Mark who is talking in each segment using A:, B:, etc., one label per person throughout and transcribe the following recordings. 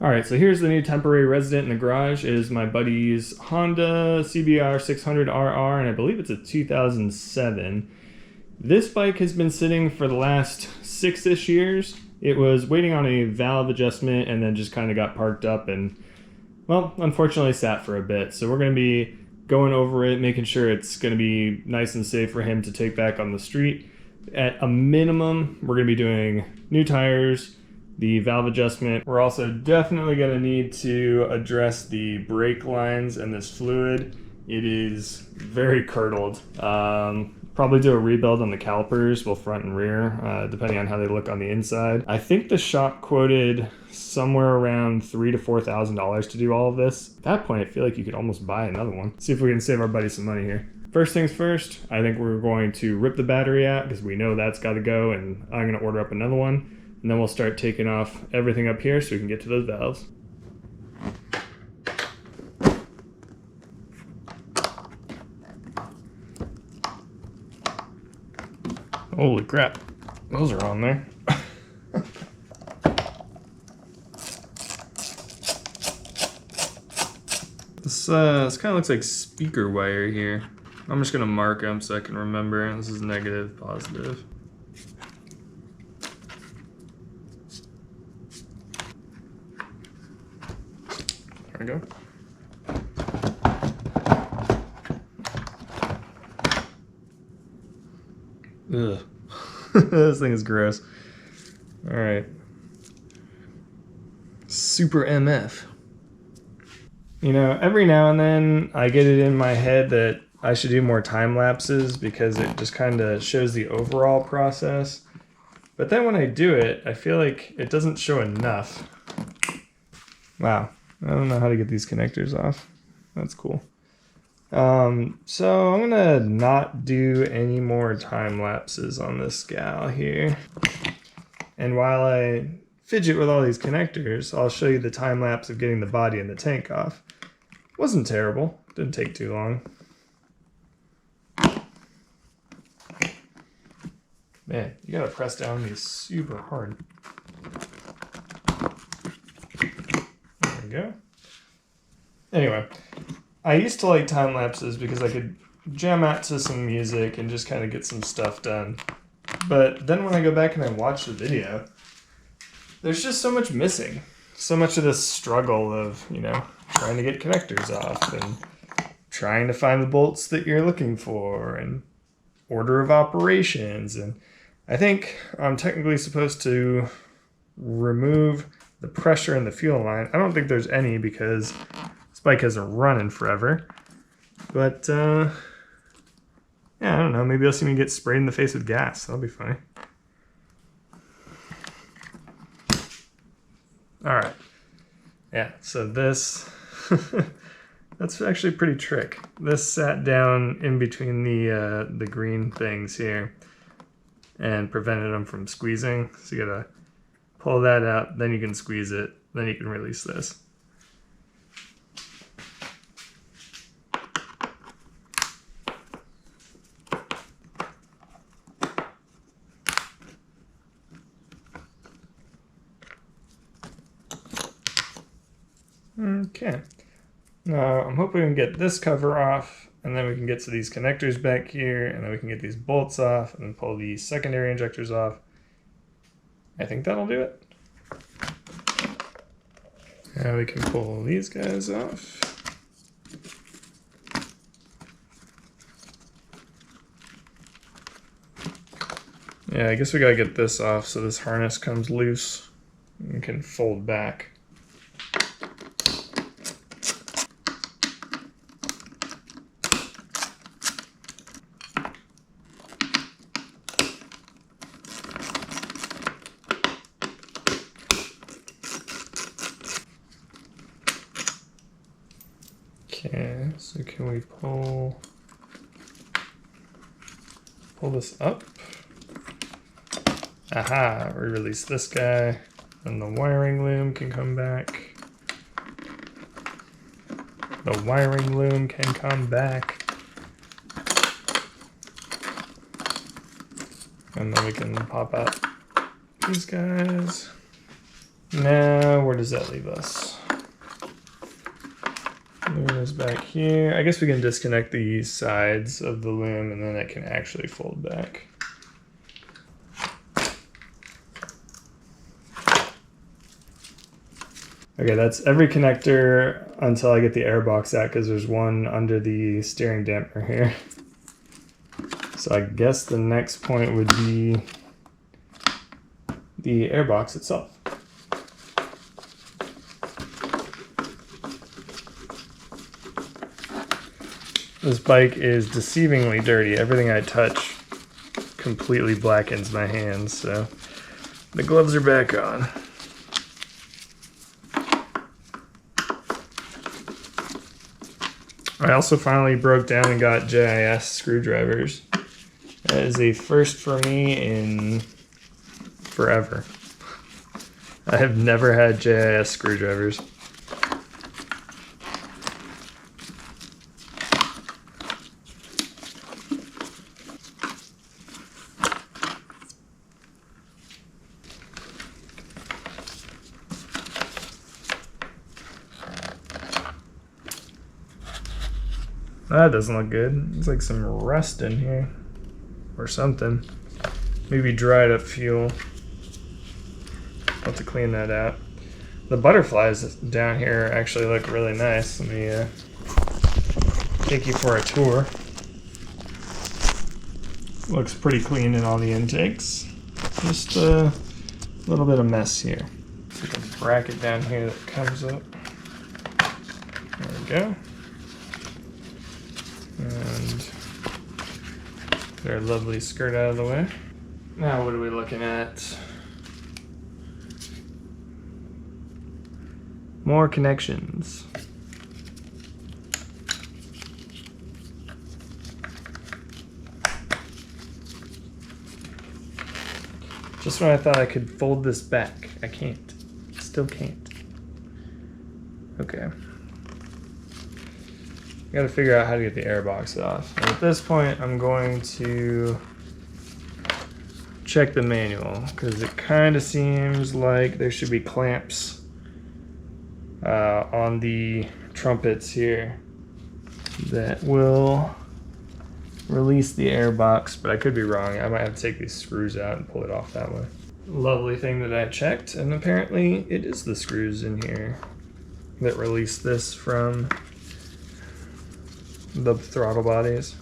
A: Alright, so here's the new temporary resident in the garage. It is my buddy's Honda CBR600RR, and I believe it's a 2007. This bike has been sitting for the last 6-ish years. It was waiting on a valve adjustment and then just kind of got parked up and, well, unfortunately sat for a bit. So we're going to be going over it, making sure it's going to be nice and safe for him to take back on the street. At a minimum, we're going to be doing new tires, the valve adjustment. We're also definitely going to need to address the brake lines and this fluid. It is very curdled. Probably do a rebuild on the calipers, both front and rear, depending on how they look on the inside. I think the shop quoted somewhere around $3,000 to $4,000 to do all of this. At that point, I feel like you could almost buy another one. See if we can save our buddy some money here. First things first, I think we're going to rip the battery out because we know that's got to go, and I'm going to order up another one. And then we'll start taking off everything up here so we can get to those valves. Holy crap, those are on there. This kind of looks like speaker wire here. I'm just gonna mark them so I can remember. This is negative, positive. There we go. Ugh. This thing is gross. Alright. Super MF. You know, every now and then I get it in my head that I should do more time lapses because it just kind of shows the overall process. But then when I do it, I feel like it doesn't show enough. Wow. I don't know how to get these connectors off. That's cool. So I'm gonna not do any more time lapses on this gal here. And while I fidget with all these connectors, I'll show you the time lapse of getting the body and the tank off. Wasn't terrible. Didn't take too long. Man, you gotta press down these super hard. There we go. Anyway, I used to like time lapses because I could jam out to some music and just kind of get some stuff done. But then when I go back and I watch the video, there's just so much missing. So much of this struggle of, you know, trying to get connectors off and trying to find the bolts that you're looking for and order of operations. And I think I'm technically supposed to remove the pressure in the fuel line. I don't think there's any because this bike hasn't run in forever. But, yeah, I don't know. Maybe I'll see me get sprayed in the face with gas. That'll be funny. Alright. Yeah, so this... that's actually pretty trick. This sat down in between the green things here and prevented them from squeezing. So you gotta pull that out, then you can squeeze it, then you can release this. Okay, now I'm hoping we can get this cover off, and then we can get to these connectors back here, and then we can get these bolts off, and then pull the secondary injectors off. I think that'll do it. Now we can pull these guys off. Yeah, I guess we gotta get this off so this harness comes loose and can fold back. Okay, so can we pull this up? Aha, we release this guy, and the wiring loom can come back. The wiring loom can come back. And then we can pop out these guys. Now, where does that leave us? Loom is back here. I guess we can disconnect the sides of the loom and then it can actually fold back. Okay, that's every connector until I get the air box out, because there's one under the steering dampener here. So I guess the next point would be the air box itself. This bike is deceivingly dirty. Everything I touch completely blackens my hands, so the gloves are back on. I also finally broke down and got JIS screwdrivers. That is a first for me in forever. I have never had JIS screwdrivers. That doesn't look good. It's like some rust in here or something. Maybe dried up fuel. I'll have to clean that out. The butterflies down here actually look really nice. Let me take you for a tour. Looks pretty clean in all the intakes. Just a little bit of mess here. There's a bracket down here that comes up. There we go. And their lovely skirt out of the way. Now what are we looking at? More connections. Just when I thought I could fold this back, I can't. Still can't. Okay. I gotta figure out how to get the air box off. And at this point, I'm going to check the manual, because it kind of seems like there should be clamps on the trumpets here that will release the air box, but I could be wrong. I might have to take these screws out and pull it off that way. Lovely thing that I checked, and apparently it is the screws in here that release this from the throttle bodies.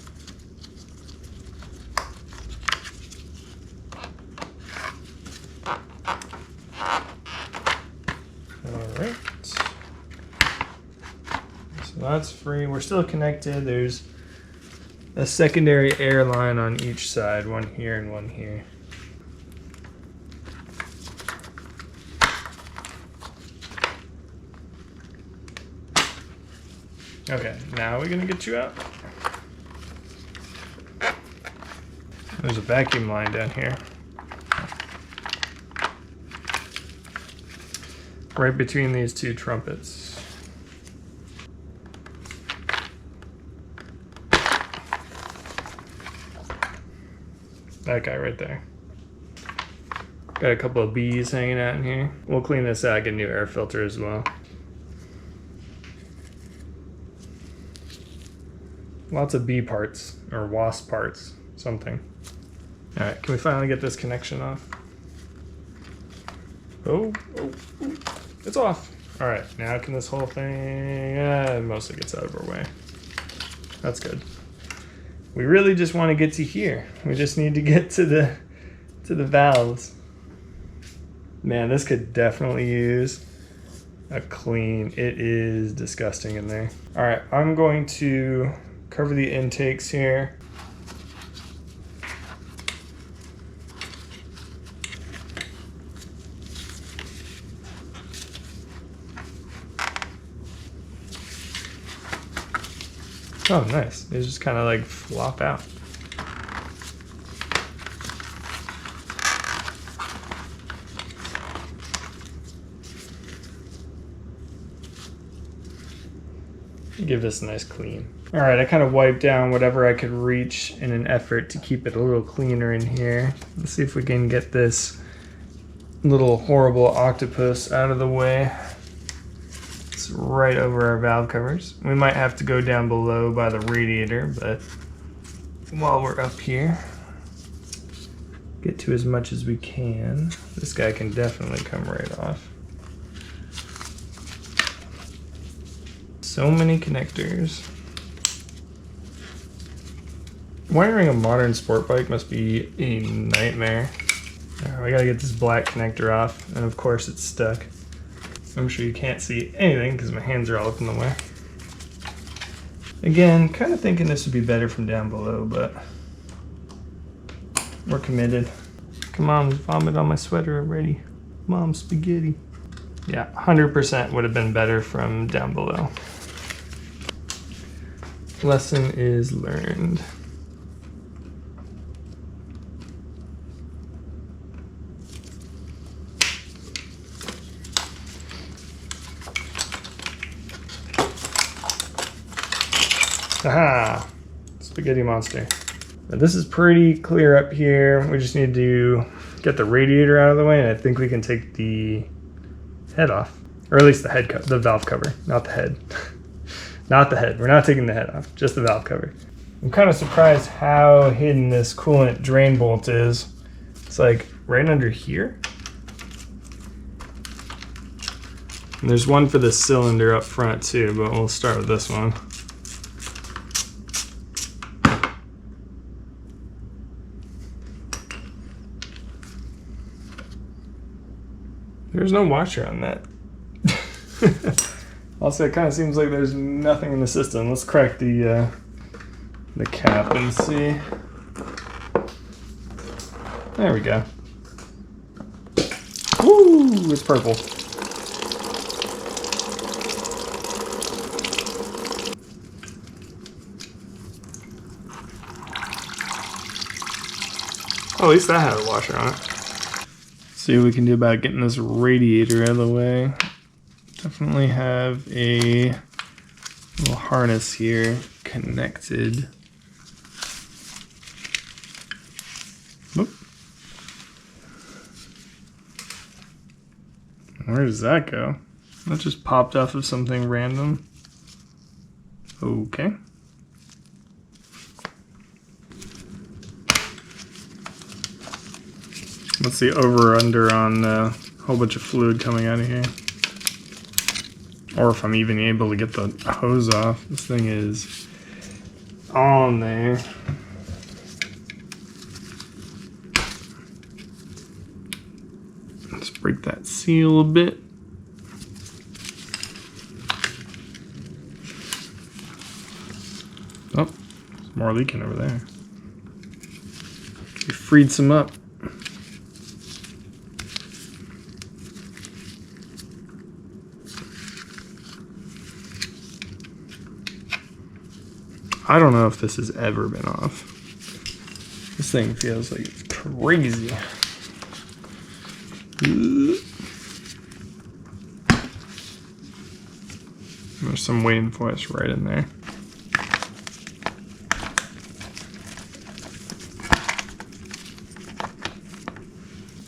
A: Alright. So that's free. We're still connected. There's a secondary air line on each side, one here and one here. Okay, now we're gonna get you out. There's a vacuum line down here. Right between these two trumpets. That guy right there. Got a couple of bees hanging out in here. We'll clean this out, get a new air filter as well. Lots of bee parts, or wasp parts, something. All right, can we finally get this connection off? Oh, it's off. All right, now can this whole thing, it mostly gets out of our way. That's good. We really just want to get to here. We just need to get to the valves. Man, this could definitely use a clean. It is disgusting in there. All right, I'm going to cover the intakes here. Oh, nice. They just kind of like flop out. Give this a nice clean. All right, I kind of wiped down whatever I could reach in an effort to keep it a little cleaner in here. Let's see if we can get this little horrible octopus out of the way. It's right over our valve covers. We might have to go down below by the radiator, but while we're up here, get to as much as we can. This guy can definitely come right off. So many connectors. Wiring a modern sport bike must be a nightmare. I gotta get this black connector off, and of course it's stuck. I'm sure you can't see anything because my hands are all up in the way. Again, kind of thinking this would be better from down below, but we're committed. Come on, vomit on my sweater already. Mom, spaghetti. Yeah, 100% would have been better from down below. Lesson is learned. Aha! Spaghetti monster. Now this is pretty clear up here. We just need to get the radiator out of the way, and I think we can take the head off. Or at least the valve cover, not the head. Not the head. We're not taking the head off, just the valve cover. I'm kind of surprised how hidden this coolant drain bolt is. It's like right under here. And there's one for the cylinder up front too, but we'll start with this one. There's no washer on that. Also, it kind of seems like there's nothing in the system. Let's crack the cap and see. There we go. Woo! It's purple. Oh, at least that had a washer on it. See what we can do about getting this radiator out of the way. Definitely have a little harness here connected. Whoop. Where does that go? That just popped off of something random. Okay. Let's see over or under on a whole bunch of fluid coming out of here. Or if I'm even able to get the hose off. This thing is on there. Let's break that seal a bit. Oh, there's more leaking over there. We freed some up. I don't know if this has ever been off. This thing feels like it's crazy. There's some weighing force right in there.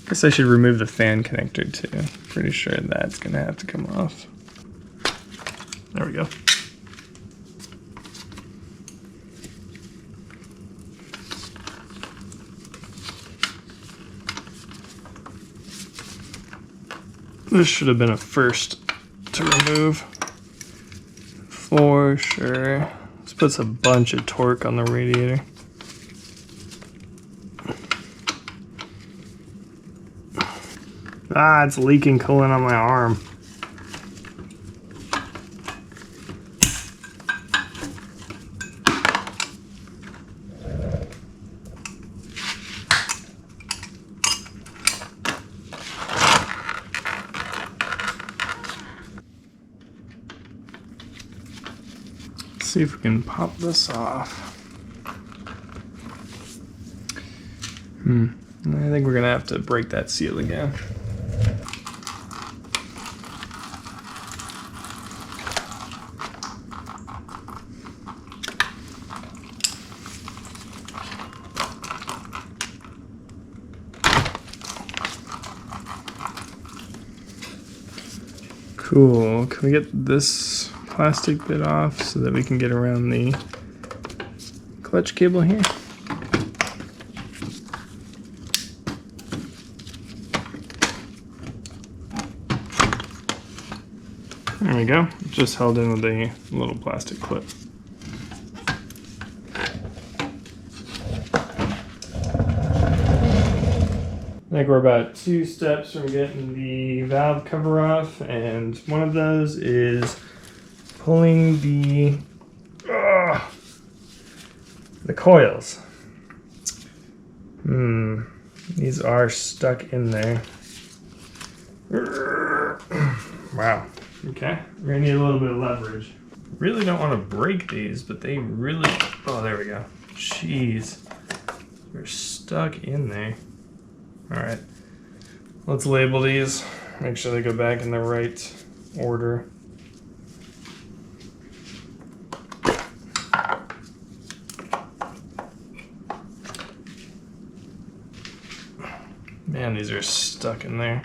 A: Guess I should remove the fan connector too. Pretty sure that's gonna have to come off. There we go. This should have been a first to remove, for sure. This puts a bunch of torque on the radiator. Ah, it's leaking coolant on my arm. See if we can pop this off. I think we're gonna have to break that seal again. Cool. Can we get this plastic bit off so that we can get around the clutch cable here? There we go. Just held in with a little plastic clip. I think we're about 2 steps from getting the valve cover off, and one of those is pulling the coils. These are stuck in there. Wow. Okay, we're gonna need a little bit of leverage. Really don't want to break these, but they really, oh, there we go. Jeez, they're stuck in there. All right, let's label these, make sure they go back in the right order. Man, these are stuck in there.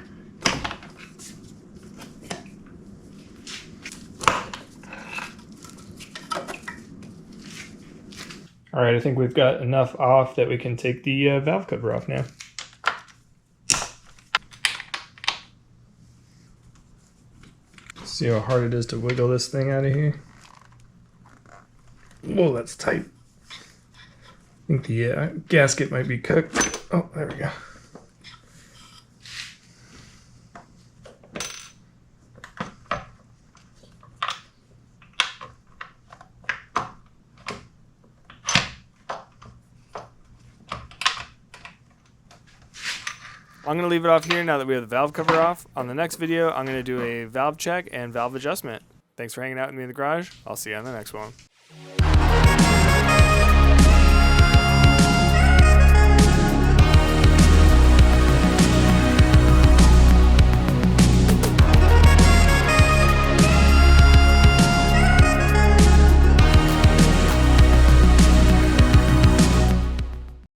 A: All right, I think we've got enough off that we can take the valve cover off now. See how hard it is to wiggle this thing out of here? Whoa, that's tight. I think the gasket might be cooked. Oh, there we go. I'm going to leave it off here now that we have the valve cover off. On the next video, I'm going to do a valve check and valve adjustment. Thanks for hanging out with me in the garage. I'll see you on the next one.